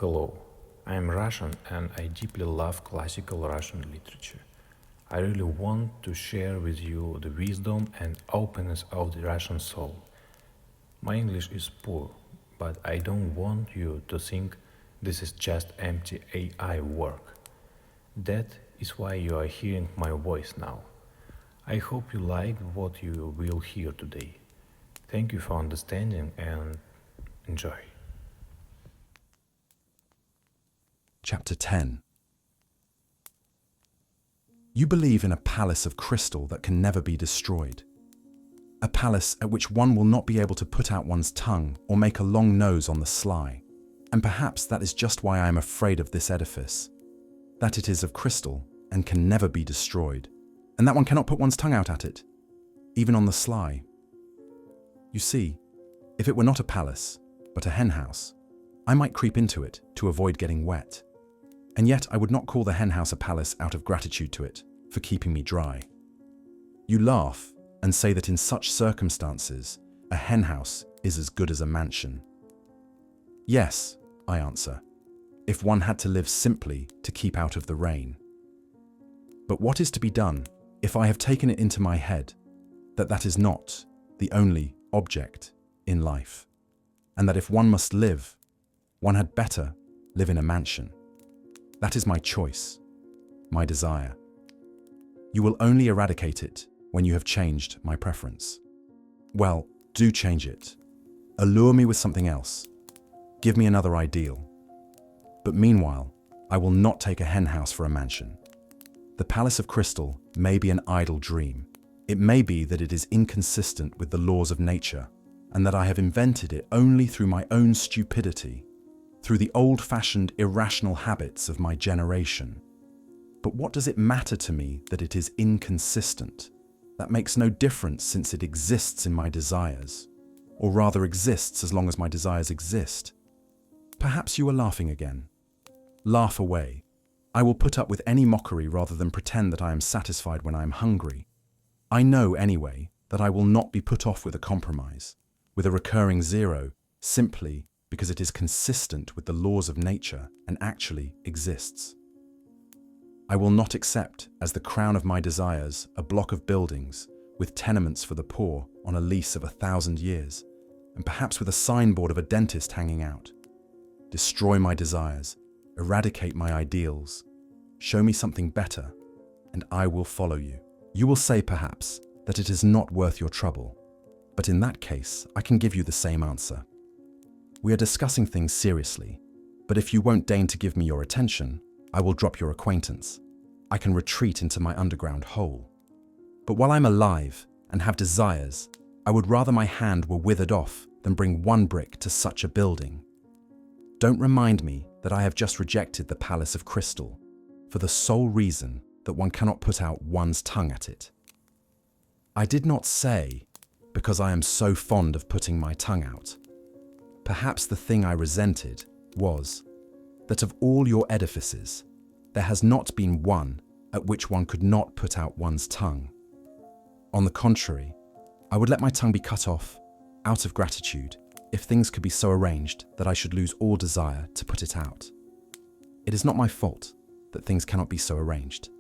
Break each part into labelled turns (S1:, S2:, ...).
S1: Hello, I am Russian and I deeply love classical Russian literature. I really want to share with you the wisdom and openness of the Russian soul. My English is poor, but I don't want you to think this is just empty AI work. That is why you are hearing my voice now. I hope you like what you will hear today. Thank you for understanding and enjoy.
S2: Chapter 10. You believe in a palace of crystal that can never be destroyed. A palace at which one will not be able to put out one's tongue or make a long nose on the sly. And perhaps that is just why I am afraid of this edifice. That it is of crystal and can never be destroyed. And that one cannot put one's tongue out at it, even on the sly. You see, if it were not a palace, but a henhouse, I might creep into it to avoid getting wet. And yet I would not call the henhouse a palace out of gratitude to it for keeping me dry. You laugh and say that in such circumstances, a henhouse is as good as a mansion. Yes, I answer, if one had to live simply to keep out of the rain. But what is to be done if I have taken it into my head that that is not the only object in life, and that if one must live, one had better live in a mansion? That is my choice, my desire. You will only eradicate it when you have changed my preference. Well, do change it. Allure me with something else. Give me another ideal. But meanwhile, I will not take a henhouse for a mansion. The palace of crystal may be an idle dream. It may be that it is inconsistent with the laws of nature, and that I have invented it only through my own stupidity, through the old-fashioned irrational habits of my generation. But what does it matter to me that it is inconsistent? That makes no difference since it exists in my desires, or rather exists as long as my desires exist. Perhaps you are laughing again. Laugh away. I will put up with any mockery rather than pretend that I am satisfied when I am hungry. I know, anyway, that I will not be put off with a compromise, with a recurring zero, simply because it is consistent with the laws of nature and actually exists. I will not accept as the crown of my desires a block of buildings with tenements for the poor on a lease of 1,000 years, and perhaps with a signboard of a dentist hanging out. Destroy my desires, eradicate my ideals, show me something better, and I will follow you. You will say, perhaps, that it is not worth your trouble, but in that case, I can give you the same answer. We are discussing things seriously, but if you won't deign to give me your attention, I will drop your acquaintance. I can retreat into my underground hole. But while I'm alive and have desires, I would rather my hand were withered off than bring one brick to such a building. Don't remind me that I have just rejected the palace of crystal for the sole reason that one cannot put out one's tongue at it. I did not say because I am so fond of putting my tongue out. Perhaps the thing I resented was that of all your edifices, there has not been one at which one could not put out one's tongue. On the contrary, I would let my tongue be cut off, out of gratitude, if things could be so arranged that I should lose all desire to put it out. It is not my fault that things cannot be so arranged,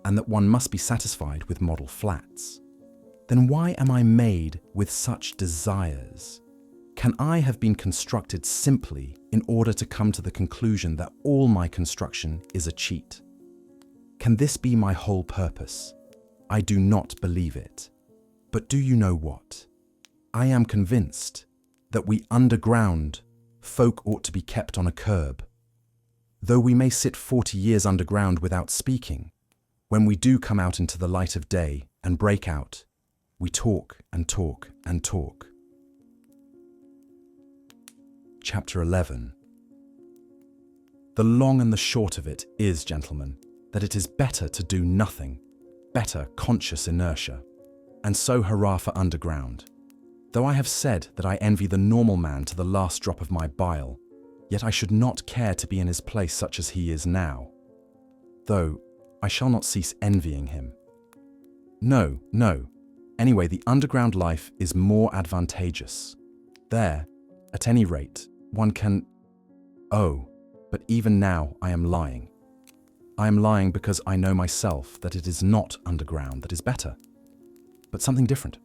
S2: and that one must be satisfied with model flats. Then why am I made with such desires? Can I have been constructed simply in order to come to the conclusion that all my construction is a cheat? Can this be my whole purpose? I do not believe it. But do you know what? I am convinced that we underground folk ought to be kept on a curb. Though we may sit 40 years underground without speaking, when we do come out into the light of day and break out, we talk and talk and talk. Chapter 11. The long and the short of it is, gentlemen, that it is better to do nothing, better conscious inertia, and so hurrah for underground. Though I have said that I envy the normal man to the last drop of my bile, yet I should not care to be in his place such as he is now, though I shall not cease envying him. No. Anyway, the underground life is more advantageous. There, at any rate, one can... Oh, But even now, I am lying. I am lying because I know myself that it is not underground that is better, but something different.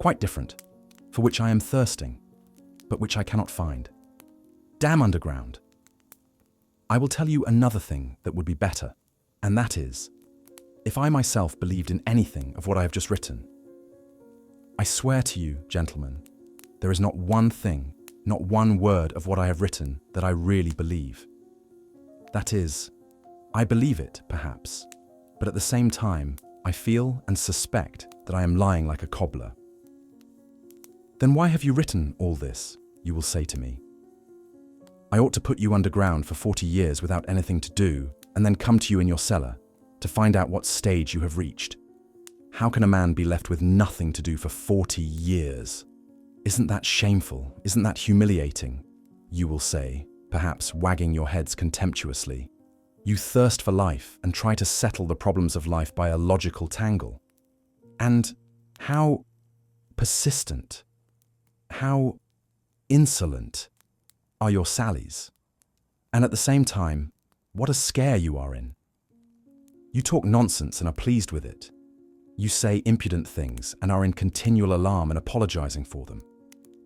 S2: Quite different, for which I am thirsting, but which I cannot find. Damn underground! I will tell you another thing that would be better, and that is, if I myself believed in anything of what I have just written. I swear to you, gentlemen, there is not one thing, not one word of what I have written that I really believe. That is, I believe it, perhaps, but at the same time, I feel and suspect that I am lying like a cobbler. Then why have you written all this, you will say to me? I ought to put you underground for 40 years without anything to do, and then come to you in your cellar to find out what stage you have reached. How can a man be left with nothing to do for 40 years? Isn't that shameful? Isn't that humiliating? You will say, perhaps wagging your heads contemptuously. You thirst for life and try to settle the problems of life by a logical tangle. And how persistent, how insolent are your sallies? And at the same time, what a scare you are in. You talk nonsense and are pleased with it. You say impudent things and are in continual alarm and apologizing for them.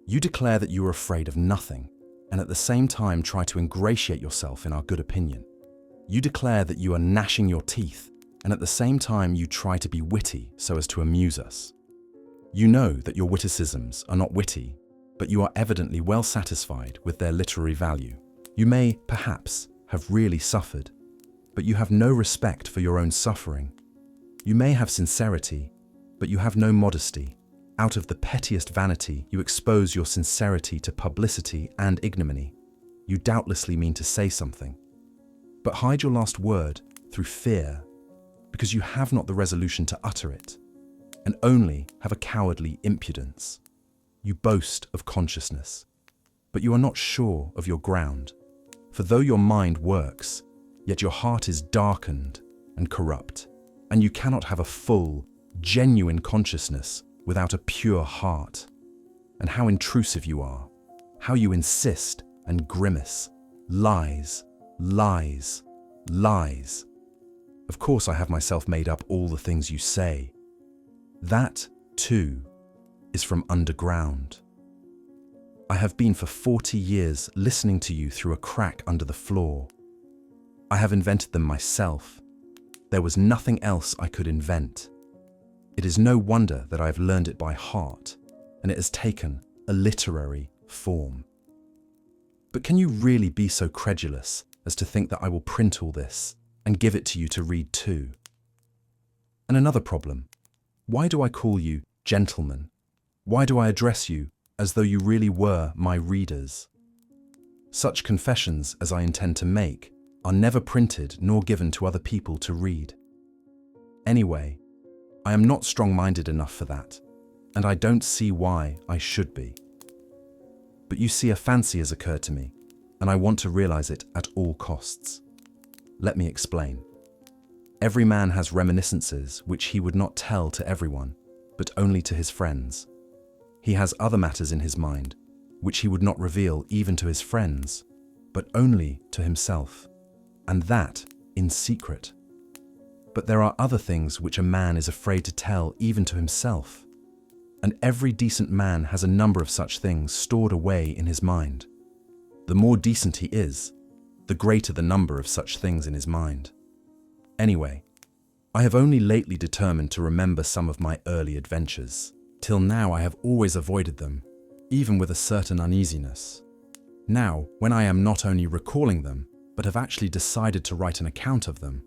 S2: You declare that you are afraid of nothing, and at the same time try to ingratiate yourself in our good opinion. You declare that you are gnashing your teeth, and at the same time you try to be witty so as to amuse us. You know that your witticisms are not witty, but you are evidently well satisfied with their literary value. You may, perhaps, have really suffered, but you have no respect for your own suffering. You may have sincerity, but you have no modesty. Out of the pettiest vanity, you expose your sincerity to publicity and ignominy. You doubtlessly mean to say something, but hide your last word through fear, because you have not the resolution to utter it, and only have a cowardly impudence. You boast of consciousness, but you are not sure of your ground, for though your mind works, yet your heart is darkened and corrupt, and you cannot have a full, genuine consciousness without a pure heart. And how intrusive you are, how you insist and grimace. Lies, lies, lies. Of course I have myself made up all the things you say. That, too, is from underground. I have been for 40 years listening to you through a crack under the floor. I have invented them myself. There was nothing else I could invent. It is no wonder that I have learned it by heart, and it has taken a literary form. But can you really be so credulous as to think that I will print all this and give it to you to read too? And another problem. Why do I call you gentlemen? Why do I address you as though you really were my readers? Such confessions as I intend to make are never printed nor given to other people to read. Anyway, I am not strong-minded enough for that, and I don't see why I should be. But you see, a fancy has occurred to me, and I want to realize it at all costs. Let me explain. Every man has reminiscences which he would not tell to everyone, but only to his friends. He has other matters in his mind, which he would not reveal even to his friends, but only to himself, and that in secret. But there are other things which a man is afraid to tell even to himself, and every decent man has a number of such things stored away in his mind. The more decent he is, the greater the number of such things in his mind. Anyway, I have only lately determined to remember some of my early adventures. Till now I have always avoided them, even with a certain uneasiness. Now, when I am not only recalling them, but have actually decided to write an account of them,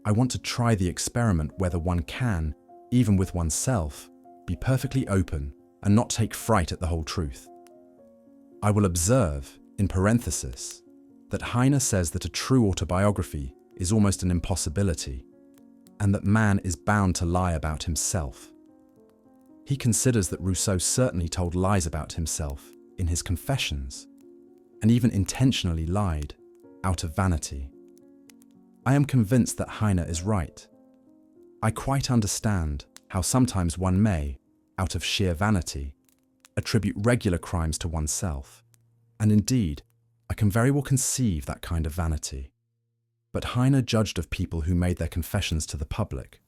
S2: I want to try the experiment whether one can, even with oneself, be perfectly open and not take fright at the whole truth. I will observe, in parenthesis, that Heine says that a true autobiography is almost an impossibility, and that man is bound to lie about himself. He considers that Rousseau certainly told lies about himself in his Confessions, and even intentionally lied out of vanity. I am convinced that Heine is right. I quite understand how sometimes one may, out of sheer vanity, attribute regular crimes to oneself, and indeed, I can very well conceive that kind of vanity. But Heine judged of people who made their confessions to the public.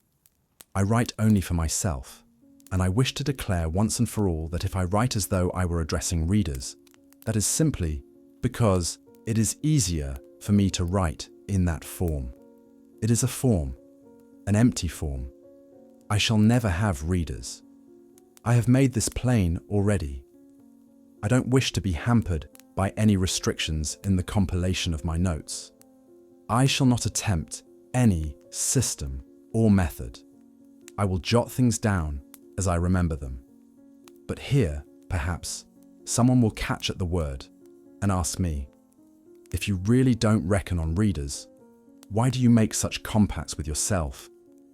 S2: I write only for myself, and I wish to declare once and for all that if I write as though I were addressing readers, that is simply because it is easier for me to write in that form. It is a form, an empty form. I shall never have readers. I have made this plain already. I don't wish to be hampered by any restrictions in the compilation of my notes. I shall not attempt any system or method. I will jot things down as I remember them. But here, perhaps, someone will catch at the word and ask me, if you really don't reckon on readers, why do you make such compacts with yourself,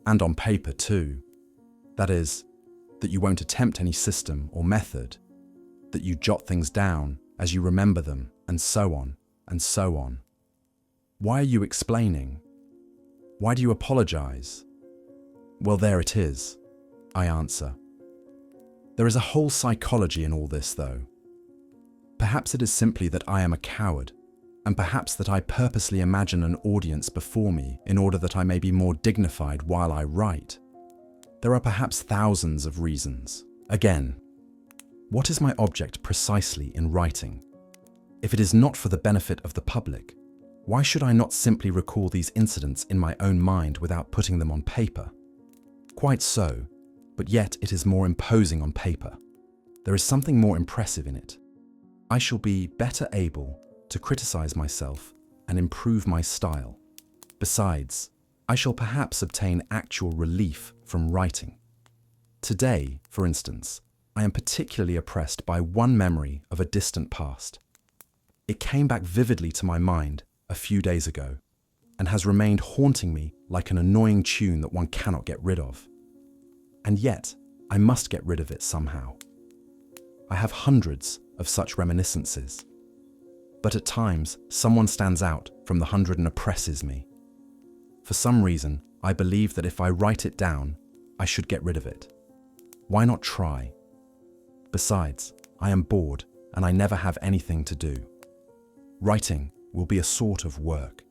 S2: and on paper too? That is, that you won't attempt any system or method, that you jot things down as you remember them, and so on, and so on. Why are you explaining? Why do you apologize? Well, there it is, I answer. There is a whole psychology in all this, though. Perhaps it is simply that I am a coward, and perhaps that I purposely imagine an audience before me in order that I may be more dignified while I write. There are perhaps thousands of reasons. Again, what is my object precisely in writing? If it is not for the benefit of the public, why should I not simply recall these incidents in my own mind without putting them on paper? Quite so, but yet it is more imposing on paper. There is something more impressive in it. I shall be better able to criticize myself and improve my style. Besides, I shall perhaps obtain actual relief from writing. Today, for instance, I am particularly oppressed by one memory of a distant past. It came back vividly to my mind a few days ago and has remained haunting me like an annoying tune that one cannot get rid of. And yet, I must get rid of it somehow. I have hundreds of such reminiscences. But at times, someone stands out from the hundred and oppresses me. For some reason, I believe that if I write it down, I should get rid of it. Why not try? Besides, I am bored and I never have anything to do. Writing will be a sort of work.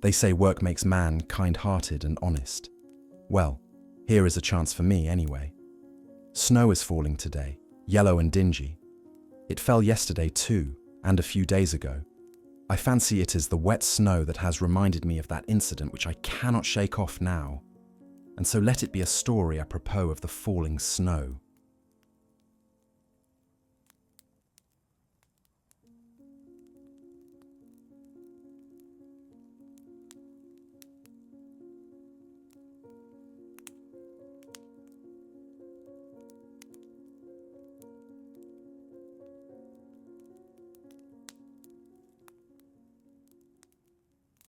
S2: They say work makes man kind-hearted and honest. Well, here is a chance for me anyway. Snow is falling today, yellow and dingy. It fell yesterday too, and a few days ago. I fancy it is the wet snow that has reminded me of that incident which I cannot shake off now. And so let it be a story apropos of the falling snow.